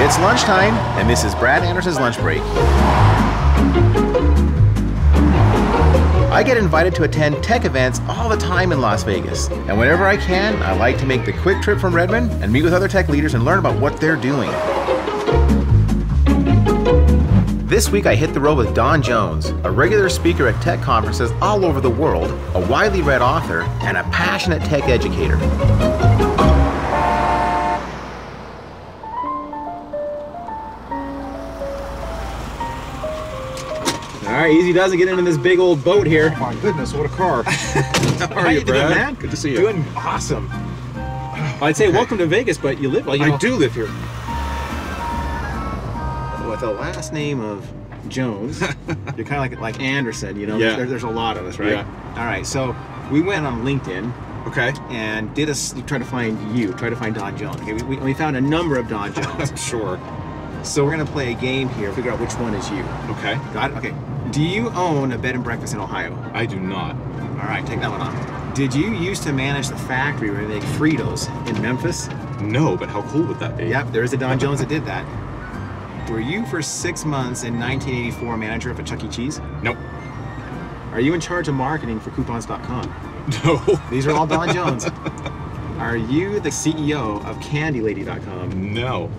It's lunchtime, and this is Brad Anderson's Lunch Break. I get invited to attend tech events all the time in Las Vegas, and whenever I can, I like to make the quick trip from Redmond and meet with other tech leaders and learn about what they're doing. This week I hit the road with Don Jones, a regular speaker at tech conferences all over the world, a widely read author, and a passionate tech educator. All right, easy does it get into this big old boat here. Oh my goodness, what a car. How are you, Brad? Doing, man? Good to see you. Doing awesome. I'd say welcome to Vegas, but you live, well, you know, I do live here. With the last name of Jones, you're kind of like Anderson, you know, yeah. There's a lot of us, right? Yeah. All right, so we went on LinkedIn. Okay. And try to find Don Jones. Okay, we found a number of Don Jones. Sure. So we're gonna play a game here, figure out which one is you. Okay. Got it? Okay. Do you own a bed and breakfast in Ohio? I do not. All right, take that one off. Did you used to manage the factory where they make Fritos in Memphis? No, but how cool would that be? Yep, there is a Don Jones that did that. Were you for 6 months in 1984 manager of a Chuck E. Cheese? Nope. Are you in charge of marketing for coupons.com? No. These are all Don Jones. Are you the CEO of CandyLady.com? No.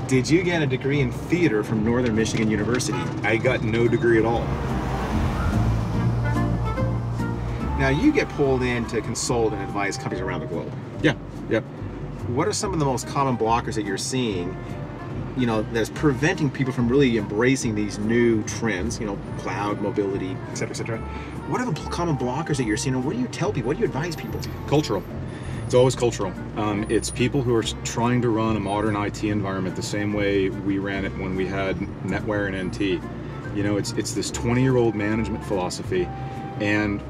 Did you get a degree in theater from Northern Michigan University? I got no degree at all. Now you get pulled in to consult and advise companies around the globe. Yeah. Yep. What are some of the most common blockers that you're seeing, you know, that's preventing people from really embracing these new trends, you know, cloud, mobility, et cetera, et cetera? What are the common blockers that you're seeing, and what do you tell people? What do you advise people? Cultural. It's always cultural. It's people who are trying to run a modern IT environment the same way we ran it when we had NetWare and NT. You know, it's this 20-year-old management philosophy, and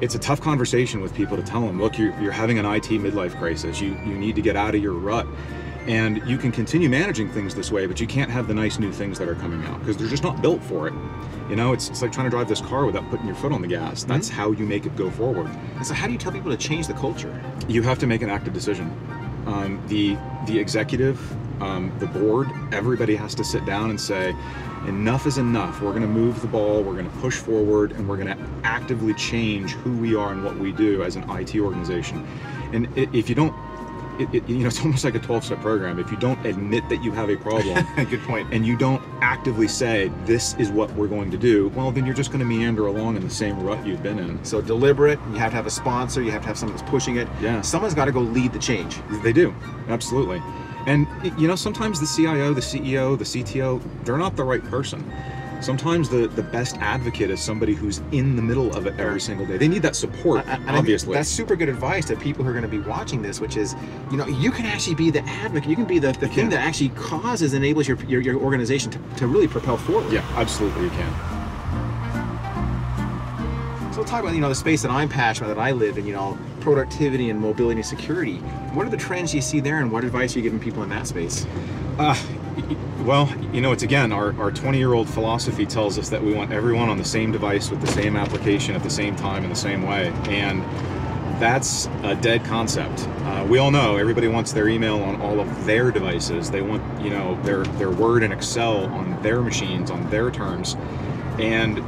it's a tough conversation with people to tell them, look, you're having an IT midlife crisis. You need to get out of your rut. And you can continue managing things this way, but you can't have the nice new things that are coming out because they're just not built for it. You know, it's like trying to drive this car without putting your foot on the gas. That's how you make it go forward. And so how do you tell people to change the culture? You have to make an active decision. The executive, the board, everybody has to sit down and say, enough is enough. We're going to move the ball, we're going to push forward, and we're going to actively change who we are and what we do as an IT organization. And if you don't, you know, it's almost like a 12-step program. If you don't admit that you have a problem, good point, and you don't actively say, this is what we're going to do, well, then you're just going to meander along in the same rut you've been in. So deliberate, you have to have a sponsor, you have to have someone that's pushing it. Yeah. Someone's got to go lead the change. They do, absolutely. And, you know, sometimes the CIO, the CEO, the CTO, they're not the right person. Sometimes the best advocate is somebody who's in the middle of it every single day. They need that support, obviously. That's super good advice to people who are going to be watching this, which is, you know, you can actually be the advocate. You can be the thing that actually enables your organization to really propel forward. Yeah, absolutely you can. So we'll talk about, you know, the space that I'm passionate about, that I live in, you know, productivity and mobility and security. What are the trends you see there, and what advice are you giving people in that space? Well, you know, it's again, our 20-year-old philosophy tells us that we want everyone on the same device with the same application at the same time in the same way, and that's a dead concept. We all know everybody wants their email on all of their devices. They want, you know, their Word and Excel on their machines, on their terms, and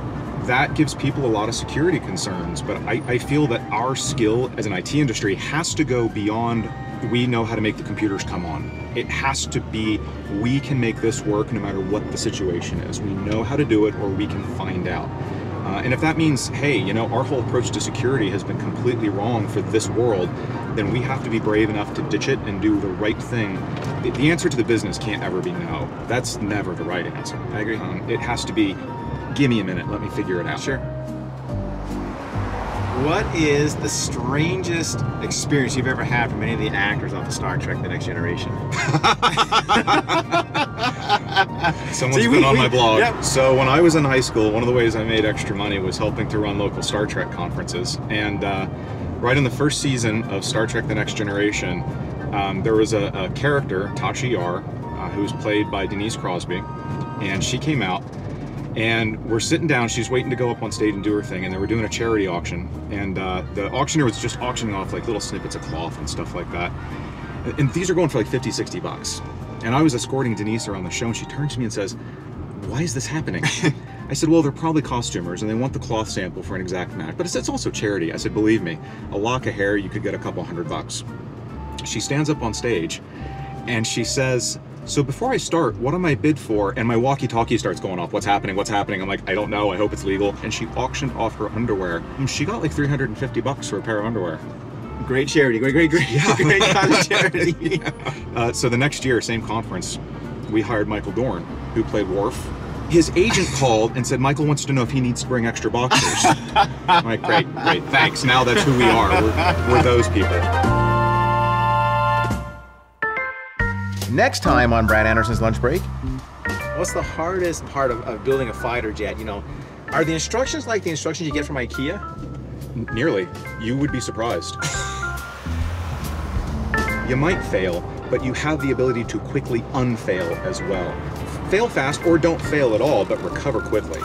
that gives people a lot of security concerns. But I feel that our skill as an IT industry has to go beyond we know how to make the computers come on. It has to be, we can make this work no matter what the situation is. We know how to do it, or we can find out. And if that means, hey, you know, our whole approach to security has been completely wrong for this world, then we have to be brave enough to ditch it and do the right thing. The answer to the business can't ever be no. That's never the right answer. I agree. It has to be, give me a minute, let me figure it out. Sure. What is the strangest experience you've ever had from any of the actors off of Star Trek: The Next Generation? Someone's been on my blog. Yep. So when I was in high school, one of the ways I made extra money was helping to run local Star Trek conferences. And right in the first season of Star Trek: The Next Generation, there was a character, Tasha Yar, who was played by Denise Crosby, and she came out. And we're sitting down, she's waiting to go up on stage and do her thing, and they were doing a charity auction, and the auctioneer was just auctioning off like little snippets of cloth and stuff like that. And these are going for like 50, 60 bucks. And I was escorting Denise around the show, and she turns to me and says, "Why is this happening?" I said, "Well, they're probably costumers, and they want the cloth sample for an exact match." But it's also charity. I said, "Believe me, a lock of hair, you could get a couple $100. She stands up on stage, and she says, "So before I start, what am I bid for?" And my walkie-talkie starts going off. What's happening? What's happening? I'm like, "I don't know. I hope it's legal." And she auctioned off her underwear. And she got like $350 for a pair of underwear. Great charity. Great kind of charity. So the next year, same conference, we hired Michael Dorn, who played Worf. His agent called and said, "Michael wants to know if he needs to bring extra boxers." I'm like, great, thanks. Now that's who we are. We're those people. Next time on Brad Anderson's Lunch Break, what's the hardest part of building a fighter jet? You know, are the instructions like the instructions you get from IKEA? Nearly. You would be surprised. You might fail, but you have the ability to quickly unfail as well. Fail fast or don't fail at all, but recover quickly.